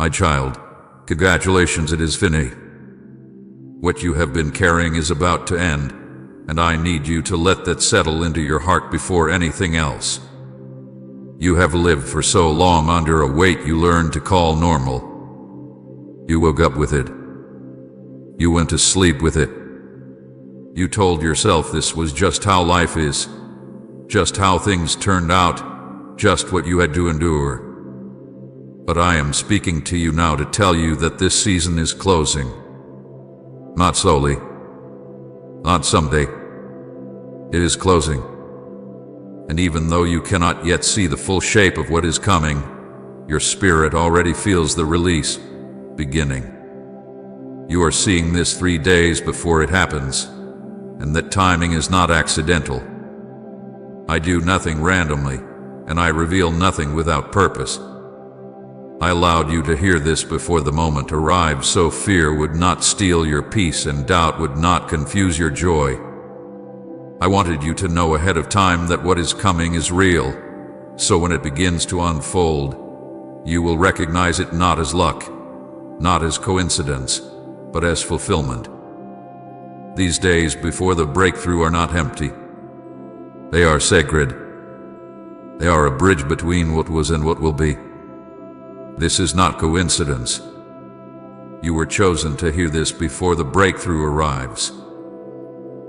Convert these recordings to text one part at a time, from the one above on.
My child, congratulations, it is finished. What you have been carrying is about to end, and I need you to let that settle into your heart before anything else. You have lived for so long under a weight you learned to call normal. You woke up with it. You went to sleep with it. You told yourself this was just how life is, just how things turned out, just what you had to endure. But I am speaking to you now to tell you that this season is closing. Not slowly, not someday. It is closing. And even though you cannot yet see the full shape of what is coming, your spirit already feels the release beginning. You are seeing this 3 days before it happens, and that timing is not accidental. I do nothing randomly, and I reveal nothing without purpose. I allowed you to hear this before the moment arrived so fear would not steal your peace and doubt would not confuse your joy. I wanted you to know ahead of time that what is coming is real, so when it begins to unfold, you will recognize it not as luck, not as coincidence, but as fulfillment. These days before the breakthrough are not empty. They are sacred. They are a bridge between what was and what will be. This is not coincidence. You were chosen to hear this before the breakthrough arrives.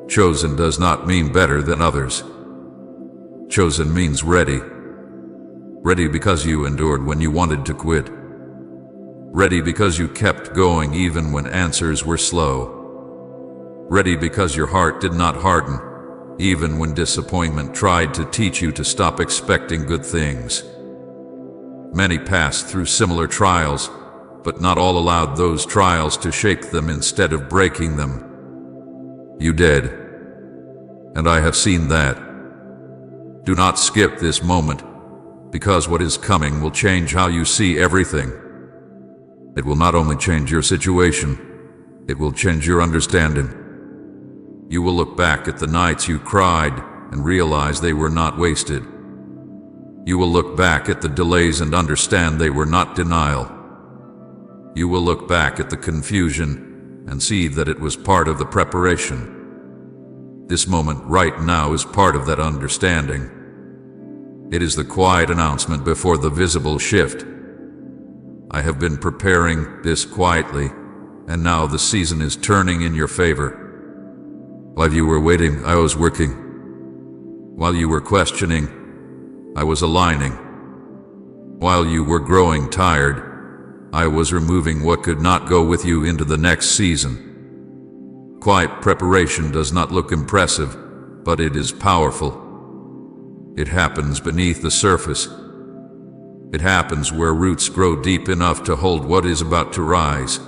Chosen does not mean better than others. Chosen means ready. Ready because you endured when you wanted to quit. Ready because you kept going even when answers were slow. Ready because your heart did not harden, even when disappointment tried to teach you to stop expecting good things. Many passed through similar trials, but not all allowed those trials to shake them instead of breaking them. You did, and I have seen that. Do not skip this moment, because what is coming will change how you see everything. It will not only change your situation, it will change your understanding. You will look back at the nights you cried and realize they were not wasted. You will look back at the delays and understand they were not denial. You will look back at the confusion and see that it was part of the preparation. This moment right now is part of that understanding. It is the quiet announcement before the visible shift. I have been preparing this quietly, and now the season is turning in your favor. While you were waiting, I was working. While you were questioning, I was aligning. While you were growing tired, I was removing what could not go with you into the next season. Quiet preparation does not look impressive, but it is powerful. It happens beneath the surface. It happens where roots grow deep enough to hold what is about to rise.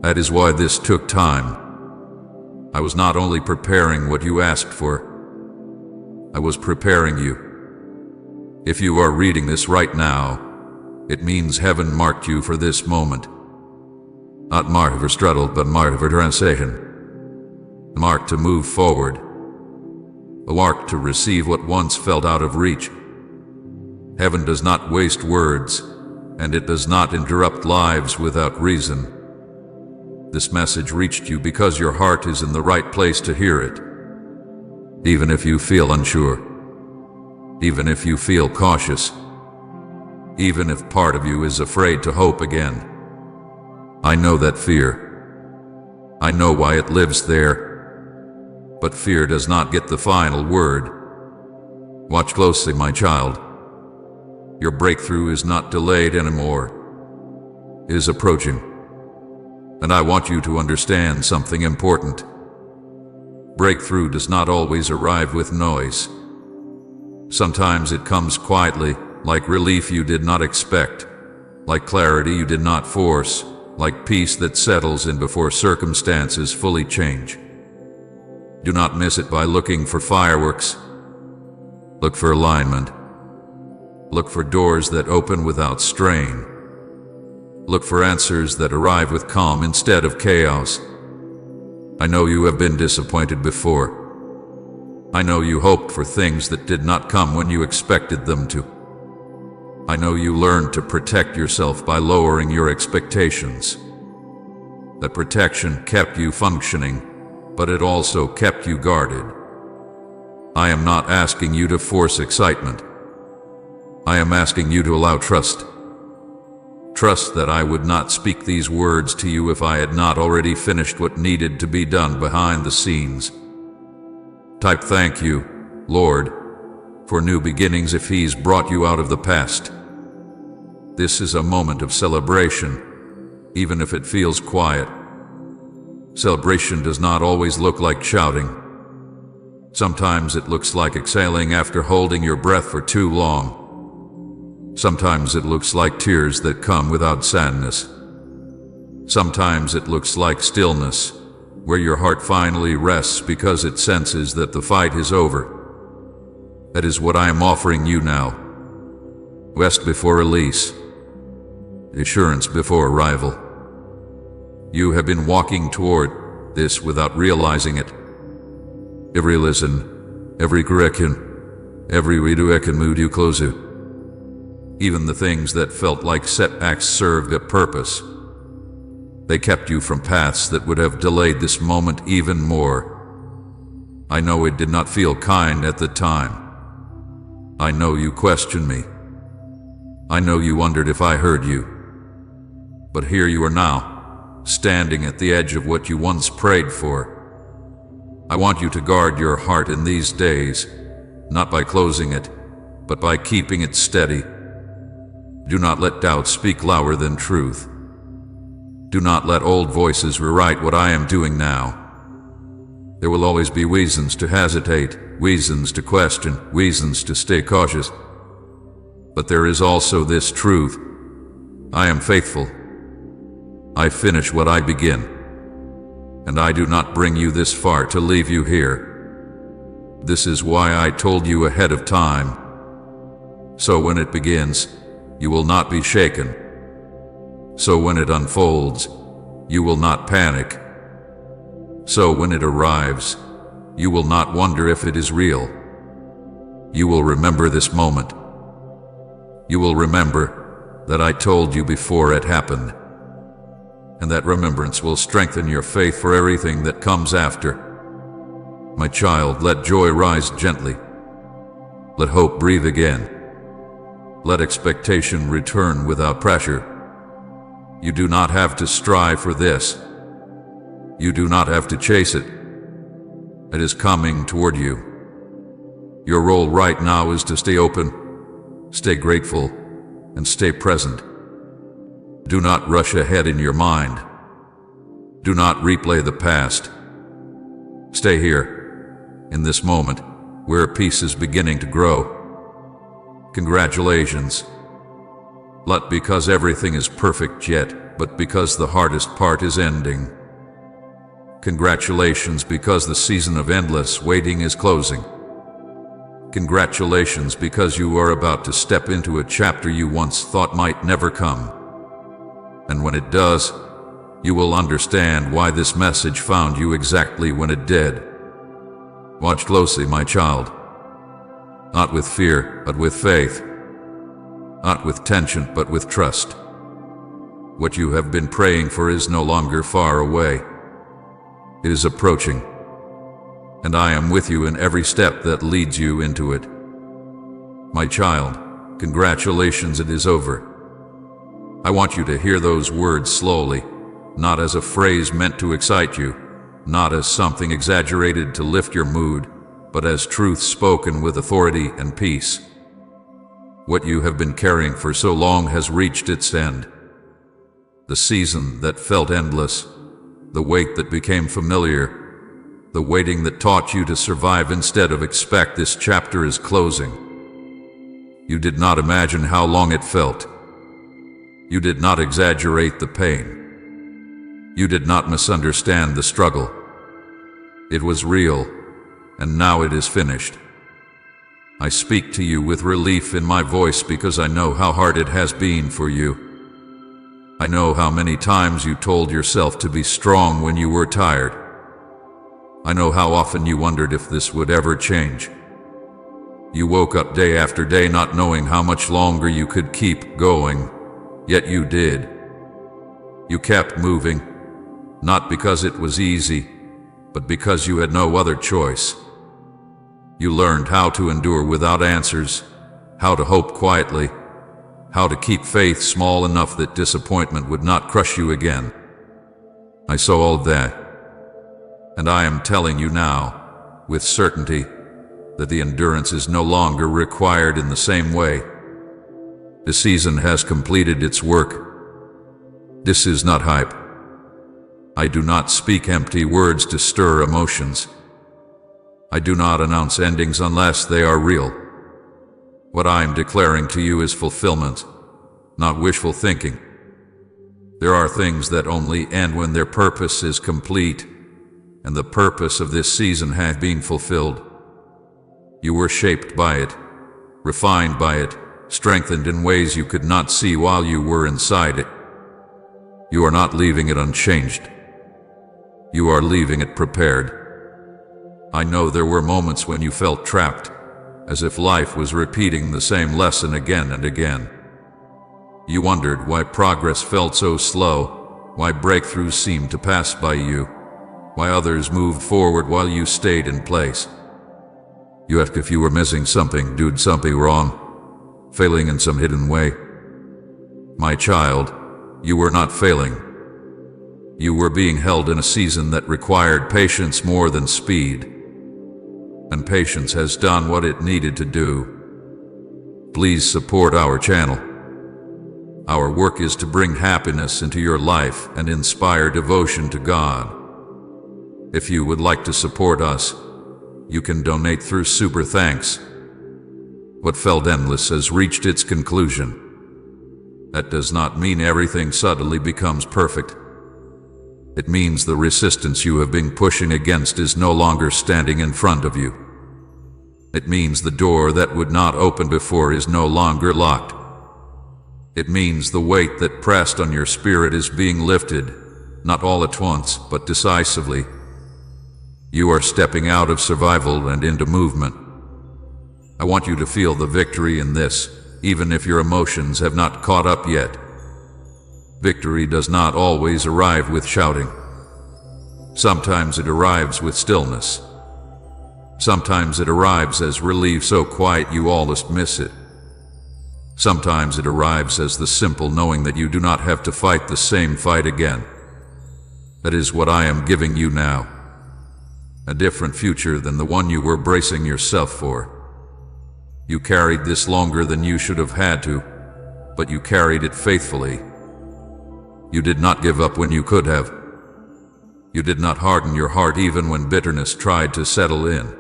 That is why this took time. I was not only preparing what you asked for, I was preparing you. If you are reading this right now, it means heaven marked you for this moment. Not marked for struggle, but marked for transition. Marked to move forward. Marked to receive what once felt out of reach. Heaven does not waste words, and it does not interrupt lives without reason. This message reached you because your heart is in the right place to hear it. Even if you feel unsure. Even if you feel cautious. Even if part of you is afraid to hope again. I know that fear. I know why it lives there. But fear does not get the final word. Watch closely, my child. Your breakthrough is not delayed anymore. It is approaching. And I want you to understand something important. Breakthrough does not always arrive with noise. Sometimes it comes quietly, like relief you did not expect, like clarity you did not force, like peace that settles in before circumstances fully change. Do not miss it by looking for fireworks. Look for alignment. Look for doors that open without strain. Look for answers that arrive with calm instead of chaos. I know you have been disappointed before. I know you hoped for things that did not come when you expected them to. I know you learned to protect yourself by lowering your expectations. That protection kept you functioning, but it also kept you guarded. I am not asking you to force excitement. I am asking you to allow trust. Trust that I would not speak these words to you if I had not already finished what needed to be done behind the scenes. Type thank you, Lord, for new beginnings if He's brought you out of the past. This is a moment of celebration, even if it feels quiet. Celebration does not always look like shouting. Sometimes it looks like exhaling after holding your breath for too long. Sometimes it looks like tears that come without sadness. Sometimes it looks like stillness, where your heart finally rests because it senses that the fight is over. That is what I am offering you now. Rest before release. Assurance before arrival. You have been walking toward this without realizing it. Every listen, every correction, every redirect moved you closer. Even the things that felt like setbacks served a purpose. They kept you from paths that would have delayed this moment even more. I know it did not feel kind at the time. I know you questioned me. I know you wondered if I heard you. But here you are now, standing at the edge of what you once prayed for. I want you to guard your heart in these days, not by closing it, but by keeping it steady. Do not let doubt speak louder than truth. Do not let old voices rewrite what I am doing now. There will always be reasons to hesitate, reasons to question, reasons to stay cautious. But there is also this truth. I am faithful. I finish what I begin. And I do not bring you this far to leave you here. This is why I told you ahead of time. So when it begins, you will not be shaken. So when it unfolds, you will not panic. So when it arrives, you will not wonder if it is real. You will remember this moment. You will remember that I told you before it happened. And that remembrance will strengthen your faith for everything that comes after. My child, let joy rise gently. Let hope breathe again. Let expectation return without pressure. You do not have to strive for this. You do not have to chase it. It is coming toward you. Your role right now is to stay open, stay grateful, and stay present. Do not rush ahead in your mind. Do not replay the past. Stay here, in this moment, where peace is beginning to grow. Congratulations. Not because everything is perfect yet, but because the hardest part is ending. Congratulations because the season of endless waiting is closing. Congratulations because you are about to step into a chapter you once thought might never come. And when it does, you will understand why this message found you exactly when it did. Watch closely, my child. Not with fear, but with faith. Not with tension, but with trust. What you have been praying for is no longer far away. It is approaching. And I am with you in every step that leads you into it. My child, congratulations, it is over. I want you to hear those words slowly, not as a phrase meant to excite you, not as something exaggerated to lift your mood, but as truth spoken with authority and peace. What you have been carrying for so long has reached its end. The season that felt endless, the wait that became familiar, the waiting that taught you to survive instead of expect, this chapter is closing. You did not imagine how long it felt. You did not exaggerate the pain. You did not misunderstand the struggle. It was real, and now it is finished. I speak to you with relief in my voice because I know how hard it has been for you. I know how many times you told yourself to be strong when you were tired. I know how often you wondered if this would ever change. You woke up day after day not knowing how much longer you could keep going, yet you did. You kept moving, not because it was easy, but because you had no other choice. You learned how to endure without answers, how to hope quietly, how to keep faith small enough that disappointment would not crush you again. I saw all of that, and I am telling you now, with certainty, that the endurance is no longer required in the same way. The season has completed its work. This is not hype. I do not speak empty words to stir emotions. I do not announce endings unless they are real. What I am declaring to you is fulfillment, not wishful thinking. There are things that only end when their purpose is complete, and the purpose of this season has been fulfilled. You were shaped by it, refined by it, strengthened in ways you could not see while you were inside it. You are not leaving it unchanged. You are leaving it prepared. I know there were moments when you felt trapped, as if life was repeating the same lesson again and again. You wondered why progress felt so slow, why breakthroughs seemed to pass by you, why others moved forward while you stayed in place. You asked if you were missing something, doing something wrong, failing in some hidden way. My child, you were not failing. You were being held in a season that required patience more than speed. And patience has done what it needed to do. Please support our channel. Our work is to bring happiness into your life and inspire devotion to God. If you would like to support us, you can donate through Super Thanks. What felt endless has reached its conclusion. That does not mean everything suddenly becomes perfect. It means the resistance you have been pushing against is no longer standing in front of you. It means the door that would not open before is no longer locked. It means the weight that pressed on your spirit is being lifted, not all at once, but decisively. You are stepping out of survival and into movement. I want you to feel the victory in this, even if your emotions have not caught up yet. Victory does not always arrive with shouting. Sometimes it arrives with stillness. Sometimes it arrives as relief so quiet you almost miss it. Sometimes it arrives as the simple knowing that you do not have to fight the same fight again. That is what I am giving you now. A different future than the one you were bracing yourself for. You carried this longer than you should have had to, but you carried it faithfully. You did not give up when you could have. You did not harden your heart even when bitterness tried to settle in.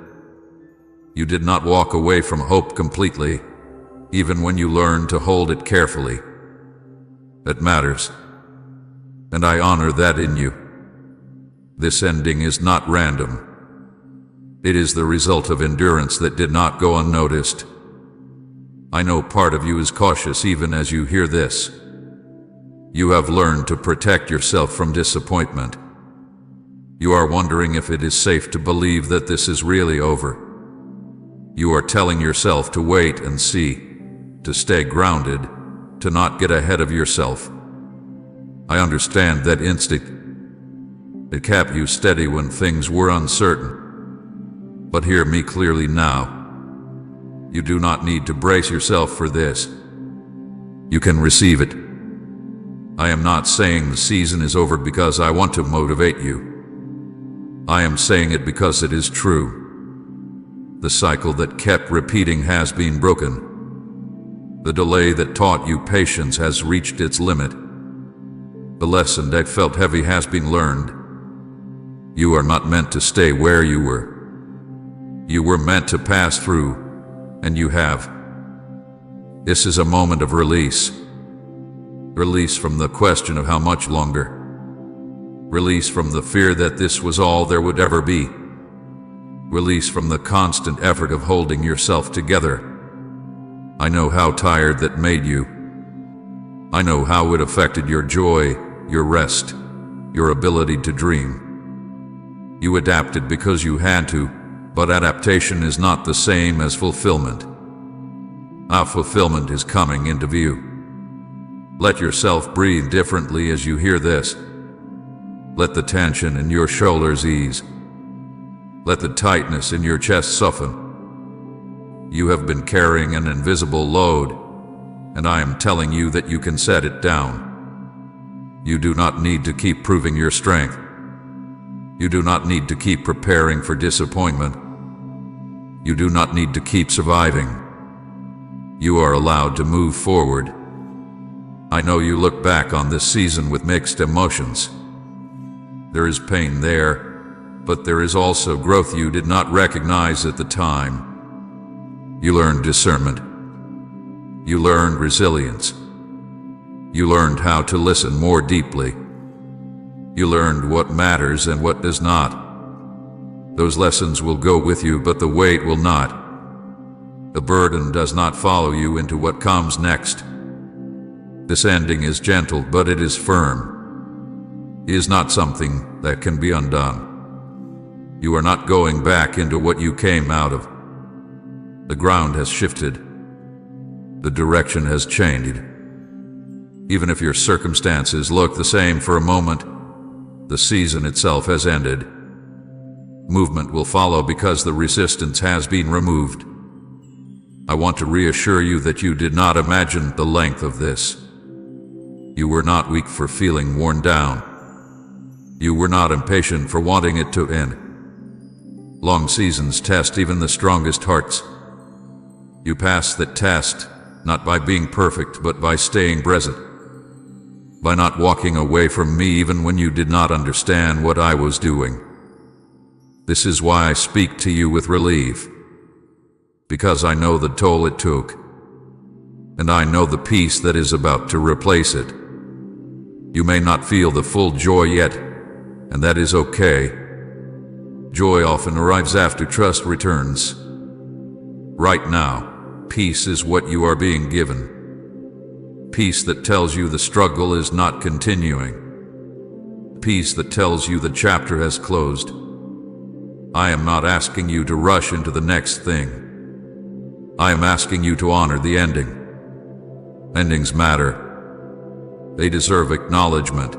You did not walk away from hope completely, even when you learned to hold it carefully. That matters, and I honor that in you. This ending is not random. It is the result of endurance that did not go unnoticed. I know part of you is cautious even as you hear this. You have learned to protect yourself from disappointment. You are wondering if it is safe to believe that this is really over. You are telling yourself to wait and see, to stay grounded, to not get ahead of yourself. I understand that instinct. It kept you steady when things were uncertain. But hear me clearly now. You do not need to brace yourself for this. You can receive it. I am not saying the season is over because I want to motivate you. I am saying it because it is true. The cycle that kept repeating has been broken. The delay that taught you patience has reached its limit. The lesson that felt heavy has been learned. You are not meant to stay where you were. You were meant to pass through, and you have. This is a moment of release. Release from the question of how much longer. Release from the fear that this was all there would ever be. Release from the constant effort of holding yourself together. I know how tired that made you. I know how it affected your joy, your rest, your ability to dream. You adapted because you had to, But adaptation is not the same as fulfillment. Our fulfillment is coming into view. Let yourself breathe differently as you hear this. Let the tension in your shoulders ease. Let the tightness in your chest soften. You have been carrying an invisible load, and I am telling you that you can set it down. You do not need to keep proving your strength. You do not need to keep preparing for disappointment. You do not need to keep surviving. You are allowed to move forward. I know you look back on this season with mixed emotions. There is pain there, but there is also growth you did not recognize at the time. You learned discernment. You learned resilience. You learned how to listen more deeply. You learned what matters and what does not. Those lessons will go with you, but the weight will not. The burden does not follow you into what comes next. This ending is gentle, but it is firm. It is not something that can be undone. You are not going back into what you came out of. The ground has shifted. The direction has changed. Even if your circumstances look the same for a moment, the season itself has ended. Movement will follow because the resistance has been removed. I want to reassure you that you did not imagine the length of this. You were not weak for feeling worn down. You were not impatient for wanting it to end. Long seasons test even the strongest hearts. You passed that test, not by being perfect, but by staying present. By not walking away from me even when you did not understand what I was doing. This is why I speak to you with relief. Because I know the toll it took. And I know the peace that is about to replace it. You may not feel the full joy yet, and that is okay. Joy often arrives after trust returns. Right now, peace is what you are being given. Peace that tells you the struggle is not continuing. Peace that tells you the chapter has closed. I am not asking you to rush into the next thing. I am asking you to honor the ending. Endings matter. They deserve acknowledgement.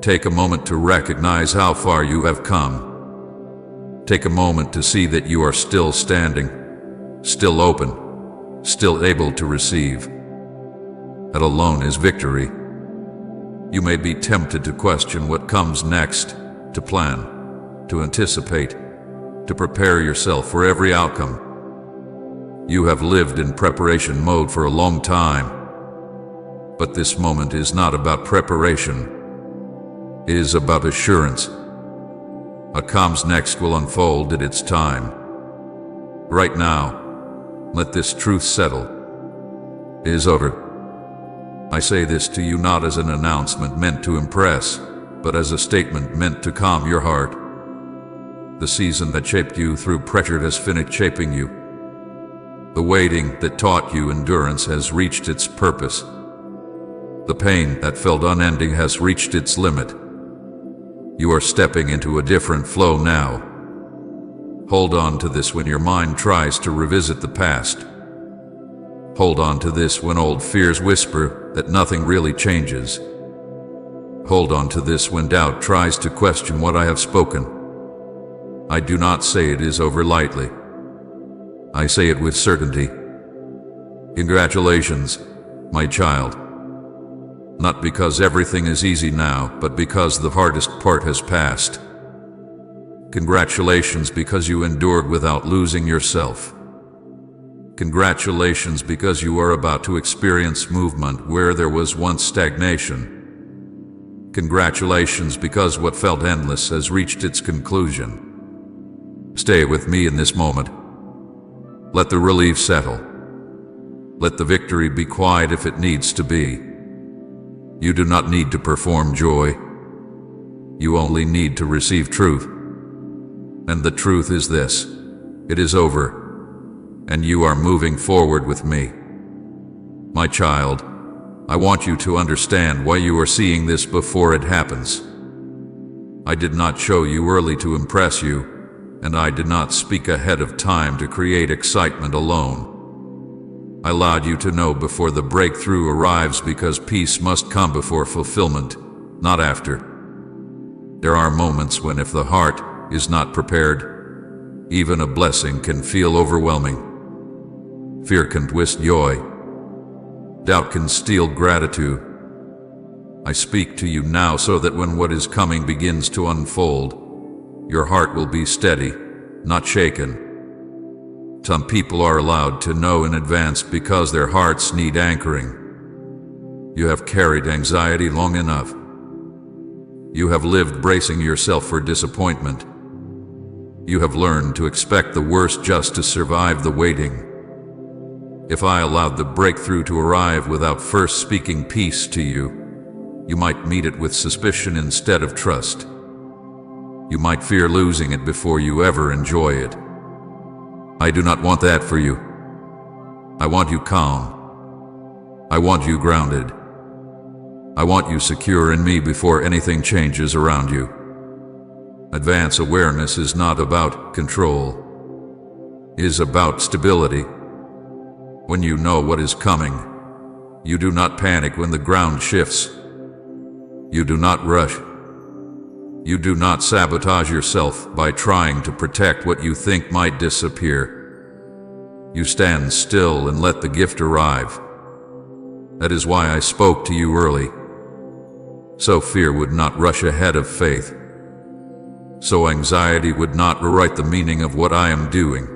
Take a moment to recognize how far you have come. Take a moment to see that you are still standing, still open, still able to receive. That alone is victory. You may be tempted to question what comes next, to plan, to anticipate, to prepare yourself for every outcome. You have lived in preparation mode for a long time. But this moment is not about preparation. It is about assurance. What comes next will unfold at its time. Right now, let this truth settle. It is over. I say this to you not as an announcement meant to impress, but as a statement meant to calm your heart. The season that shaped you through pressure has finished shaping you. The waiting that taught you endurance has reached its purpose. The pain that felt unending has reached its limit. You are stepping into a different flow now. Hold on to this when your mind tries to revisit the past. Hold on to this when old fears whisper that nothing really changes. Hold on to this when doubt tries to question what I have spoken. I do not say it is over lightly. I say it with certainty. Congratulations, my child. Not because everything is easy now, but because the hardest part has passed. Congratulations because you endured without losing yourself. Congratulations because you are about to experience movement where there was once stagnation. Congratulations because what felt endless has reached its conclusion. Stay with me in this moment. Let the relief settle. Let the victory be quiet if it needs to be. You do not need to perform joy. You only need to receive truth. And the truth is this: it is over, and you are moving forward with me. My child, I want you to understand why you are seeing this before it happens. I did not show you early to impress you, and I did not speak ahead of time to create excitement alone. I allowed you to know before the breakthrough arrives because peace must come before fulfillment, not after. There are moments when if the heart is not prepared, even a blessing can feel overwhelming. Fear can twist joy. Doubt can steal gratitude. I speak to you now so that when what is coming begins to unfold, your heart will be steady, not shaken. Some people are allowed to know in advance because their hearts need anchoring. You have carried anxiety long enough. You have lived bracing yourself for disappointment. You have learned to expect the worst just to survive the waiting. If I allowed the breakthrough to arrive without first speaking peace to you, you might meet it with suspicion instead of trust. You might fear losing it before you ever enjoy it. I do not want that for you. I want you calm. I want you grounded. I want you secure in me before anything changes around you. Advanced awareness is not about control. It is about stability. When you know what is coming, you do not panic when the ground shifts. You do not rush. You do not sabotage yourself by trying to protect what you think might disappear. You stand still and let the gift arrive. That is why I spoke to you early. So fear would not rush ahead of faith. So anxiety would not rewrite the meaning of what I am doing.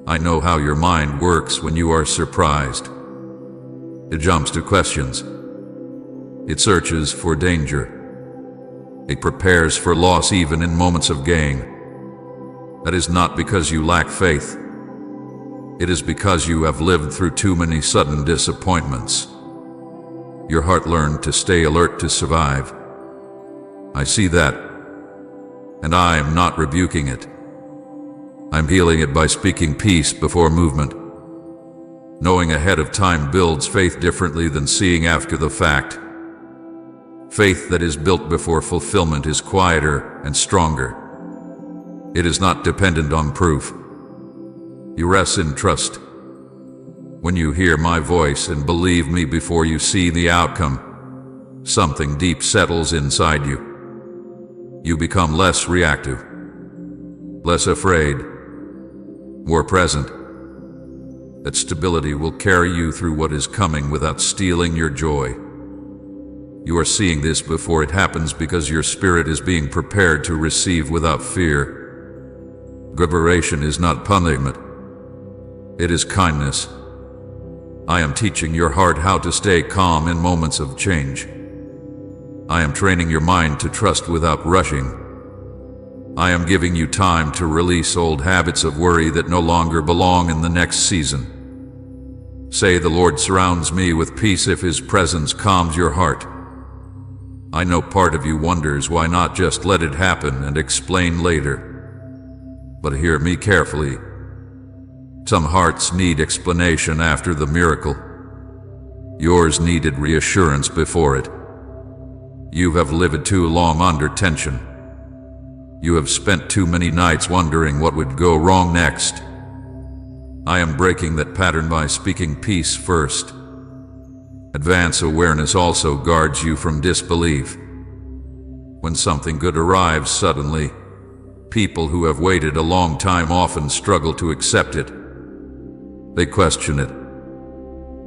I know how your mind works when you are surprised. It jumps to questions. It searches for danger. It prepares for loss even in moments of gain. That is not because you lack faith. It is because you have lived through too many sudden disappointments. Your heart learned to stay alert to survive. I see that, and I am not rebuking it. I'm healing it by speaking peace before movement. Knowing ahead of time builds faith differently than seeing after the fact. Faith that is built before fulfillment is quieter and stronger. It is not dependent on proof. You rest in trust. When you hear my voice and believe me before you see the outcome, something deep settles inside you. You become less reactive, less afraid, more present. That stability will carry you through what is coming without stealing your joy. You are seeing this before it happens because your spirit is being prepared to receive without fear. Preparation is not punishment. It is kindness. I am teaching your heart how to stay calm in moments of change. I am training your mind to trust without rushing. I am giving you time to release old habits of worry that no longer belong in the next season. Say, the Lord surrounds me with peace if His presence calms your heart. I know part of you wonders why not just let it happen and explain later. But hear me carefully. Some hearts need explanation after the miracle. Yours needed reassurance before it. You have lived too long under tension. You have spent too many nights wondering what would go wrong next. I am breaking that pattern by speaking peace first. Advanced awareness also guards you from disbelief. When something good arrives suddenly, people who have waited a long time often struggle to accept it. They question it.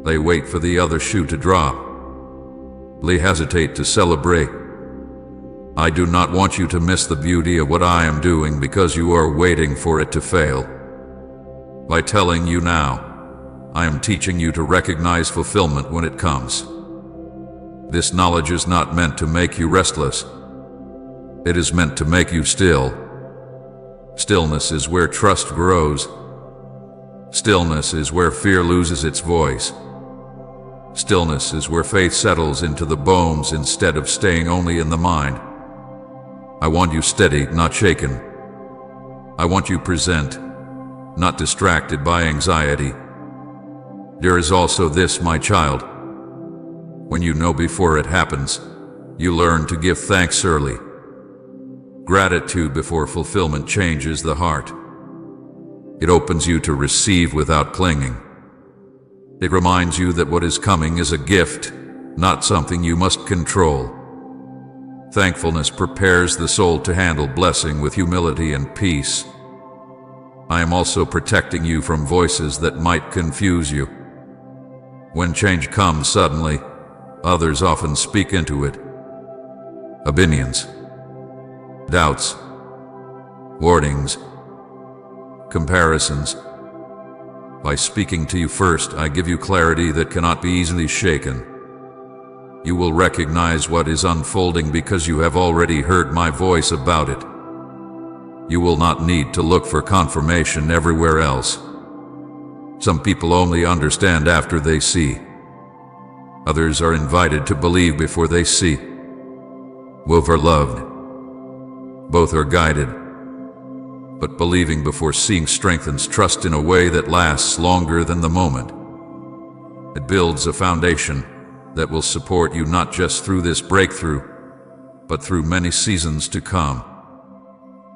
They wait for the other shoe to drop. They hesitate to celebrate. I do not want you to miss the beauty of what I am doing because you are waiting for it to fail. By telling you now, I am teaching you to recognize fulfillment when it comes. This knowledge is not meant to make you restless. It is meant to make you still. Stillness is where trust grows. Stillness is where fear loses its voice. Stillness is where faith settles into the bones instead of staying only in the mind. I want you steady, not shaken. I want you present, not distracted by anxiety. There is also this, my child. When you know before it happens, you learn to give thanks early. gratitude before fulfillment changes the heart. It opens you to receive without clinging. It reminds you that what is coming is a gift, not something you must control. Thankfulness prepares the soul to handle blessing with humility and peace. I am also protecting you from voices that might confuse you. When change comes suddenly, others often speak into it. Opinions, doubts, warnings, comparisons. By speaking to you first, I give you clarity that cannot be easily shaken. You will recognize what is unfolding because you have already heard my voice about it. You will not need to look for confirmation everywhere else. Some people only understand after they see. Others are invited to believe before they see. Both are loved. Both are guided. But believing before seeing strengthens trust in a way that lasts longer than the moment. It builds a foundation that will support you not just through this breakthrough, but through many seasons to come.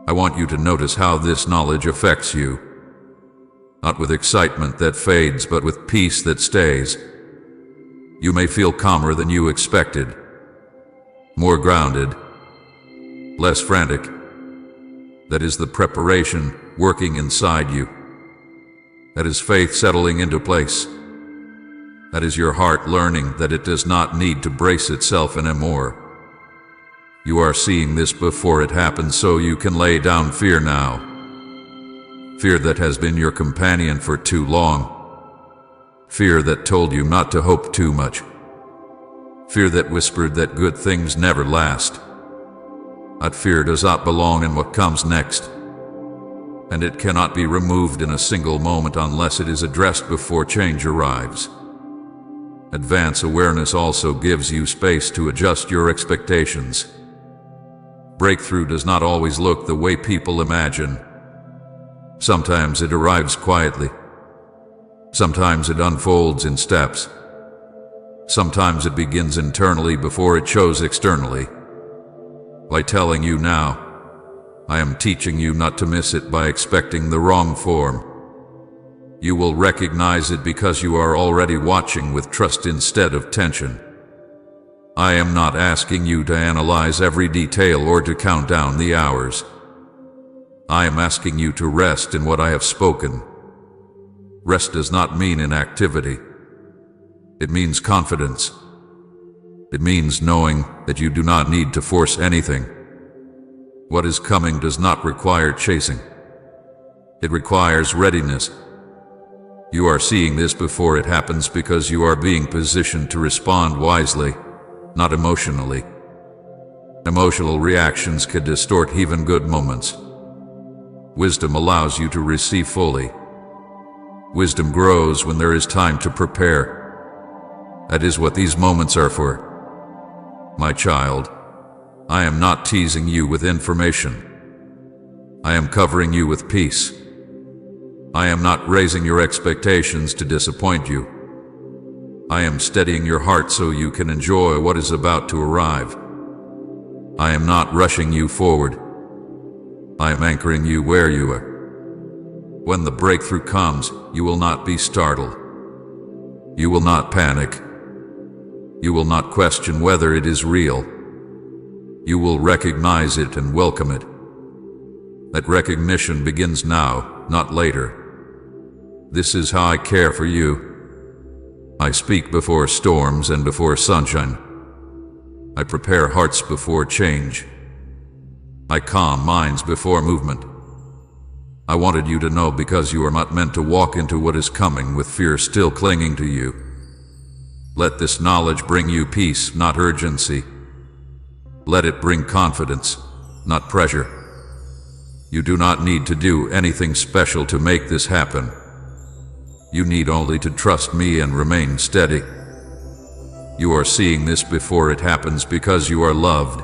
I want you to notice how this knowledge affects you. Not with excitement that fades, but with peace that stays. You may feel calmer than you expected, more grounded, less frantic. That is the preparation working inside you. That is faith settling into place. That is your heart learning that it does not need to brace itself anymore. You are seeing this before it happens so you can lay down fear now. Fear that has been your companion for too long. Fear that told you not to hope too much. Fear that whispered that good things never last. That fear does not belong in what comes next. And it cannot be removed in a single moment unless it is addressed before change arrives. Advance awareness also gives you space to adjust your expectations. Breakthrough does not always look the way people imagine. Sometimes it arrives quietly. Sometimes it unfolds in steps. Sometimes it begins internally before it shows externally. By telling you now, I am teaching you not to miss it by expecting the wrong form. You will recognize it because you are already watching with trust instead of tension. I am not asking you to analyze every detail or to count down the hours. I am asking you to rest in what I have spoken. Rest does not mean inactivity. It means confidence. It means knowing that you do not need to force anything. What is coming does not require chasing. It requires readiness. You are seeing this before it happens because you are being positioned to respond wisely, not emotionally. Emotional reactions can distort even good moments. Wisdom allows you to receive fully. Wisdom grows when there is time to prepare. That is what these moments are for. My child, I am not teasing you with information. I am covering you with peace. I am not raising your expectations to disappoint you. I am steadying your heart so you can enjoy what is about to arrive. I am not rushing you forward. I am anchoring you where you are. When the breakthrough comes, you will not be startled. You will not panic. You will not question whether it is real. You will recognize it and welcome it. That recognition begins now, not later. This is how I care for you. I speak before storms and before sunshine. I prepare hearts before change. I calm minds before movement. I wanted you to know because you are not meant to walk into what is coming with fear still clinging to you. Let this knowledge bring you peace, not urgency. Let it bring confidence, not pressure. You do not need to do anything special to make this happen. You need only to trust me and remain steady. You are seeing this before it happens because you are loved.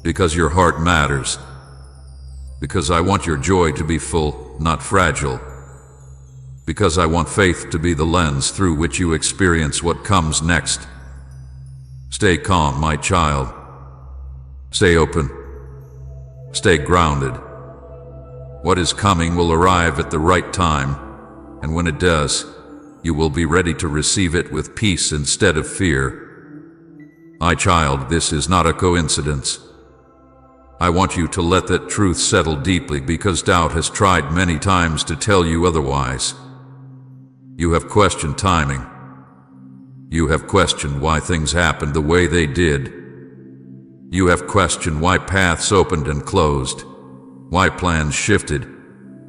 Because your heart matters. Because I want your joy to be full, not fragile. Because I want faith to be the lens through which you experience what comes next. Stay calm, my child. Stay open. Stay grounded. What is coming will arrive at the right time, and when it does, you will be ready to receive it with peace instead of fear. My child, this is not a coincidence. I want you to let that truth settle deeply because doubt has tried many times to tell you otherwise. You have questioned timing. You have questioned why things happened the way they did. You have questioned why paths opened and closed, why plans shifted,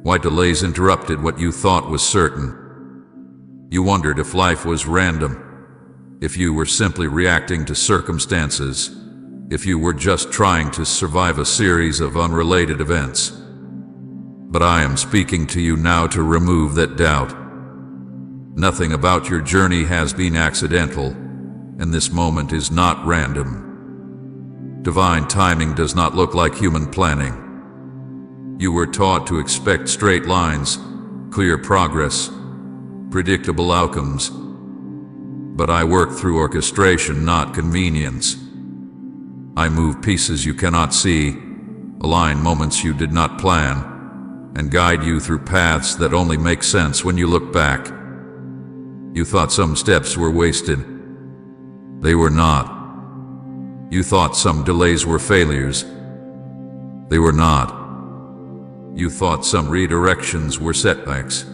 why delays interrupted what you thought was certain. You wondered if life was random, if you were simply reacting to circumstances, if you were just trying to survive a series of unrelated events. But I am speaking to you now to remove that doubt. Nothing about your journey has been accidental, and this moment is not random. Divine timing does not look like human planning. You were taught to expect straight lines, clear progress, predictable outcomes. But I work through orchestration, not convenience. I move pieces you cannot see, align moments you did not plan, and guide you through paths that only make sense when you look back. You thought some steps were wasted. They were not. You thought some delays were failures. They were not. You thought some redirections were setbacks.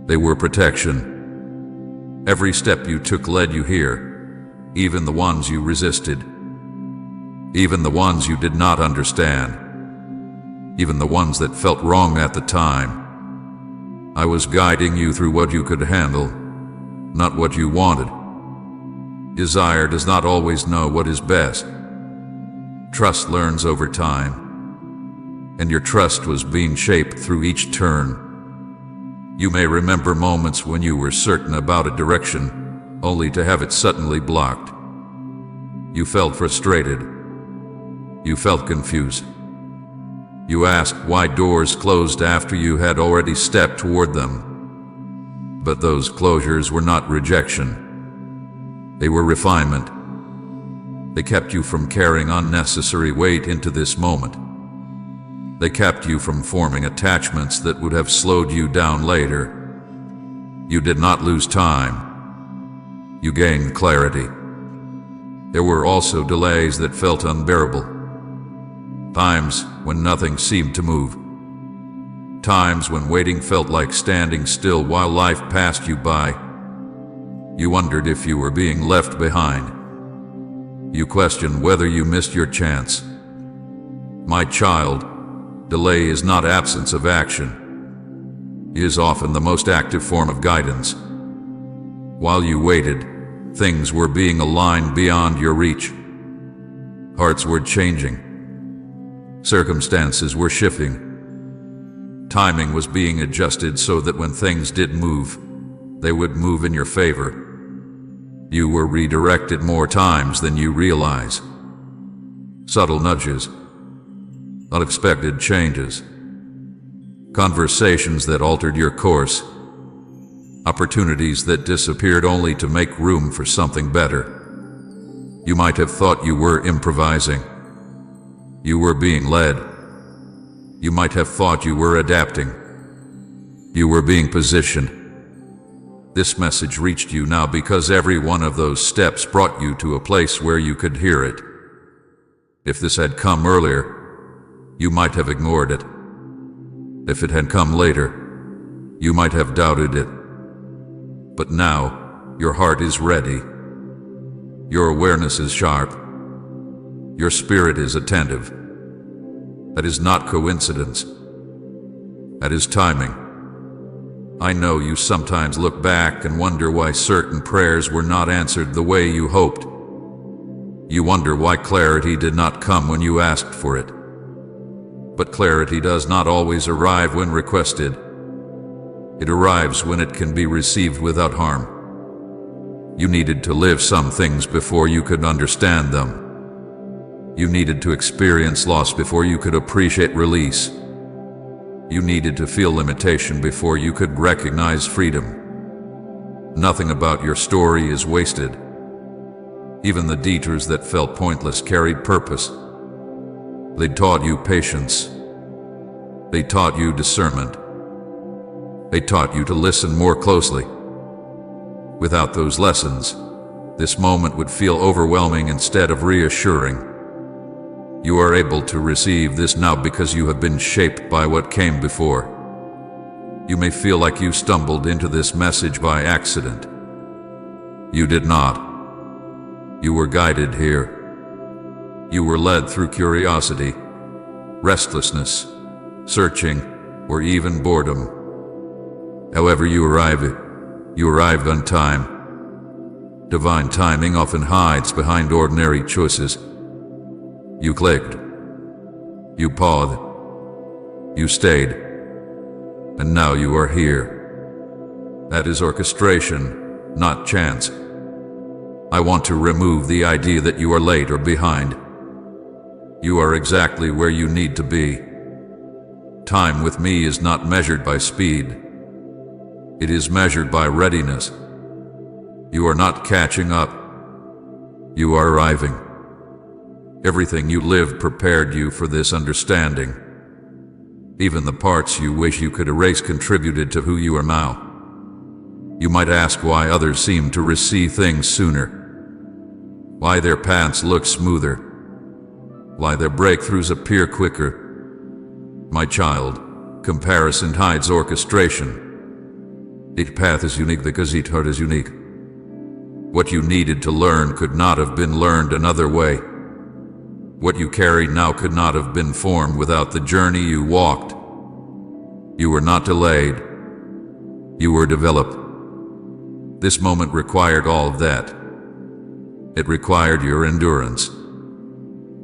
They were protection. Every step you took led you here, even the ones you resisted, even the ones you did not understand, even the ones that felt wrong at the time. I was guiding you through what you could handle, not what you wanted. Desire does not always know what is best. Trust learns over time, and your trust was being shaped through each turn. You may remember moments when you were certain about a direction, only to have it suddenly blocked. You felt frustrated. You felt confused. You asked why doors closed after you had already stepped toward them. But those closures were not rejection. They were refinement. They kept you from carrying unnecessary weight into this moment. They kept you from forming attachments that would have slowed you down later. You did not lose time. You gained clarity. There were also delays that felt unbearable. Times when nothing seemed to move. Times when waiting felt like standing still while life passed you by. You wondered if you were being left behind. You questioned whether you missed your chance. My child, delay is not absence of action. It is often the most active form of guidance. While you waited, things were being aligned beyond your reach. Hearts were changing. Circumstances were shifting. Timing was being adjusted so that when things did move, they would move in your favor. You were redirected more times than you realize. Subtle nudges, unexpected changes, conversations that altered your course, opportunities that disappeared only to make room for something better. You might have thought you were improvising. You were being led. You might have thought you were adapting. You were being positioned. This message reached you now because every one of those steps brought you to a place where you could hear it. If this had come earlier, you might have ignored it. If it had come later, you might have doubted it. But now, your heart is ready. Your awareness is sharp. Your spirit is attentive. That is not coincidence. That is timing. I know you sometimes look back and wonder why certain prayers were not answered the way you hoped. You wonder why clarity did not come when you asked for it. But clarity does not always arrive when requested. It arrives when it can be received without harm. You needed to live some things before you could understand them. You needed to experience loss before you could appreciate release. You needed to feel limitation before you could recognize freedom. Nothing about your story is wasted. Even the detours that felt pointless carried purpose. They taught you patience. They taught you discernment. They taught you to listen more closely. Without those lessons, this moment would feel overwhelming instead of reassuring. You are able to receive this now because you have been shaped by what came before. You may feel like you stumbled into this message by accident. You did not. You were guided here. You were led through curiosity, restlessness, searching, or even boredom. However you arrived on time. Divine timing often hides behind ordinary choices. You clicked. You paused. You stayed. And now you are here. That is orchestration, not chance. I want to remove the idea that you are late or behind. You are exactly where you need to be. Time with me is not measured by speed. It is measured by readiness. You are not catching up. You are arriving. Everything you lived prepared you for this understanding. Even the parts you wish you could erase contributed to who you are now. You might ask why others seem to receive things sooner, why their paths look smoother, why their breakthroughs appear quicker. My child, comparison hides orchestration. Each path is unique because each heart is unique. What you needed to learn could not have been learned another way. What you carry now could not have been formed without the journey you walked. You were not delayed. You were developed. This moment required all of that. It required your endurance.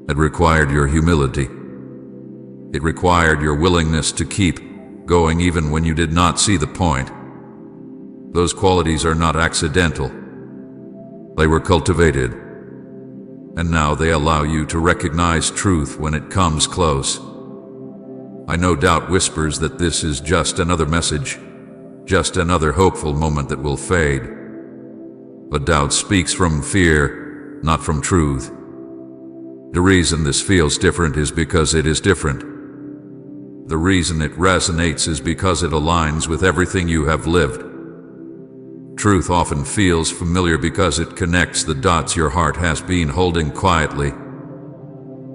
It required your humility. It required your willingness to keep going even when you did not see the point. Those qualities are not accidental. They were cultivated. And now they allow you to recognize truth when it comes close. I know doubt whispers that this is just another message, just another hopeful moment that will fade. But doubt speaks from fear, not from truth. The reason this feels different is because it is different. The reason it resonates is because it aligns with everything you have lived. Truth often feels familiar because it connects the dots your heart has been holding quietly.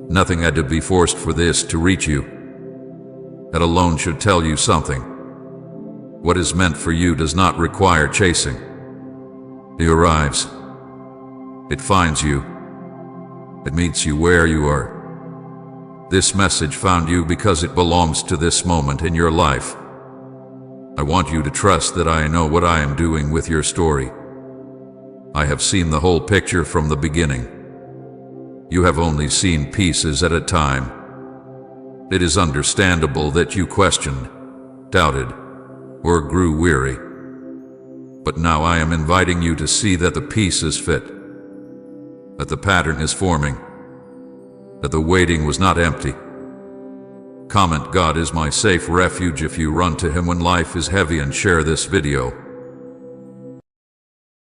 Nothing had to be forced for this to reach you. That alone should tell you something. What is meant for you does not require chasing. It arrives. It finds you. It meets you where you are. This message found you because it belongs to this moment in your life. I want you to trust that I know what I am doing with your story. I have seen the whole picture from the beginning. You have only seen pieces at a time. It is understandable that you questioned, doubted, or grew weary. But now I am inviting you to see that the pieces fit, that the pattern is forming, that the waiting was not empty. Comment "God is my safe refuge" if you run to Him when life is heavy, and share this video.